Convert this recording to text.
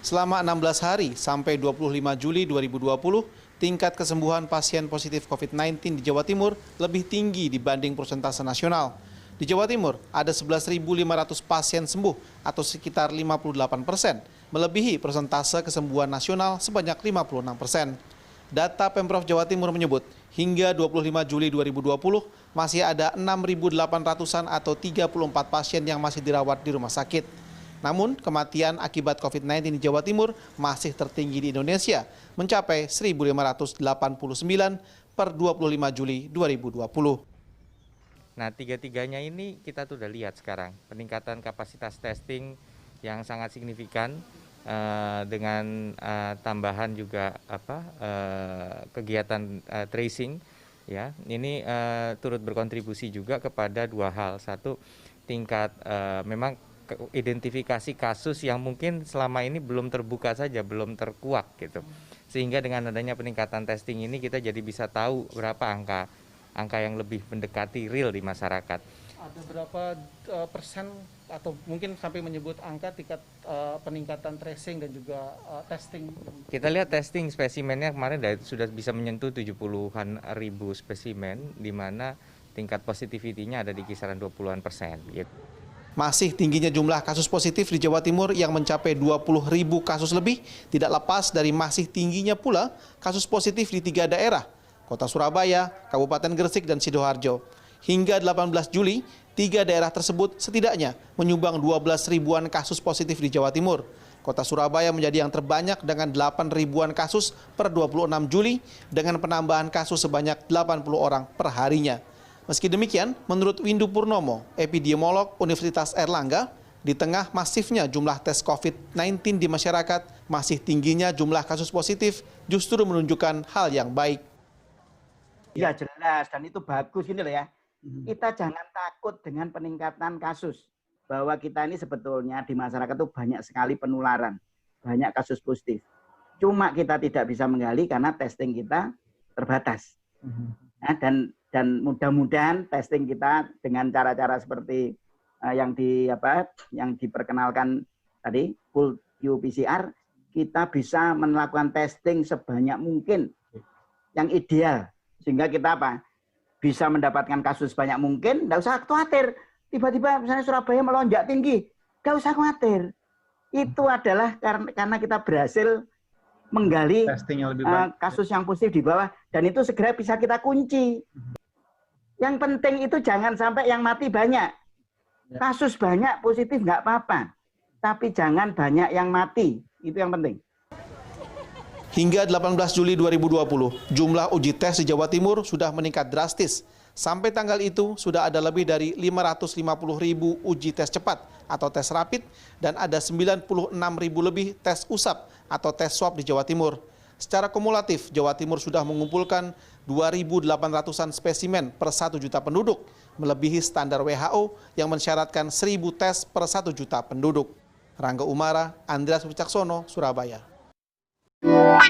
Selama 16 hari sampai 25 Juli 2020, tingkat kesembuhan pasien positif COVID-19 di Jawa Timur lebih tinggi dibanding persentase nasional. Di Jawa Timur ada 11.500 pasien sembuh atau sekitar 58%, melebihi persentase kesembuhan nasional sebanyak 56%. Data Pemprov Jawa Timur menyebut, hingga 25 Juli 2020 masih ada 6.800-an atau 34 pasien yang masih dirawat di rumah sakit. Namun, kematian akibat COVID-19 di Jawa Timur masih tertinggi di Indonesia, mencapai 1.589 per 25 Juli 2020. Nah, tiga-tiganya ini kita tuh udah lihat sekarang, peningkatan kapasitas testing yang sangat signifikan dengan tambahan juga kegiatan tracing, ya. Ini turut berkontribusi juga kepada dua hal. Satu, tingkat memang identifikasi kasus yang mungkin selama ini belum terbuka saja, belum terkuak gitu. Sehingga dengan adanya peningkatan testing ini kita jadi bisa tahu berapa angka yang lebih mendekati real di masyarakat. Ada berapa persen atau mungkin sampai menyebut angka tingkat peningkatan tracing dan juga testing? Kita lihat testing spesimennya kemarin sudah bisa menyentuh 70-an ribu spesimen, di mana tingkat positivity-nya ada di kisaran 20-an persen. Gitu. Masih tingginya jumlah kasus positif di Jawa Timur yang mencapai 20.000 kasus lebih tidak lepas dari masih tingginya pula kasus positif di 3 daerah, Kota Surabaya, Kabupaten Gresik, dan Sidoarjo. Hingga 18 Juli, 3 daerah tersebut setidaknya menyumbang 12 ribuan kasus positif di Jawa Timur. Kota Surabaya menjadi yang terbanyak dengan 8 ribuan kasus per 26 Juli dengan penambahan kasus sebanyak 80 orang per harinya. Meski demikian, menurut Windu Purnomo, epidemiolog Universitas Airlangga, di tengah masifnya jumlah tes COVID-19 di masyarakat, masih tingginya jumlah kasus positif justru menunjukkan hal yang baik. Ya jelas, dan itu bagus ini loh ya. Kita jangan takut dengan peningkatan kasus. Bahwa kita ini sebetulnya di masyarakat itu banyak sekali penularan, banyak kasus positif. Cuma kita tidak bisa menggali karena testing kita terbatas. Nah, dan mudah-mudahan testing kita dengan cara-cara seperti yang diperkenalkan tadi, full qPCR, kita bisa melakukan testing sebanyak mungkin yang ideal, sehingga kita bisa mendapatkan kasus banyak mungkin. Nggak usah khawatir tiba-tiba misalnya Surabaya melonjak tinggi, nggak usah khawatir. Itu adalah karena kita berhasil menggali kasus yang positif di bawah, dan itu segera bisa kita kunci. Yang penting itu jangan sampai yang mati banyak. Kasus banyak positif nggak apa-apa, tapi jangan banyak yang mati. Itu yang penting. Hingga 18 Juli 2020, jumlah uji tes di Jawa Timur sudah meningkat drastis. Sampai tanggal itu sudah ada lebih dari 550.000 uji tes cepat atau tes rapid dan ada 96.000 lebih tes usap atau tes swab di Jawa Timur. Secara kumulatif, Jawa Timur sudah mengumpulkan 2.800-an spesimen per 1 juta penduduk, melebihi standar WHO yang mensyaratkan 1.000 tes per 1 juta penduduk. Rangga Umara, Andreas Wicaksono, Surabaya. What?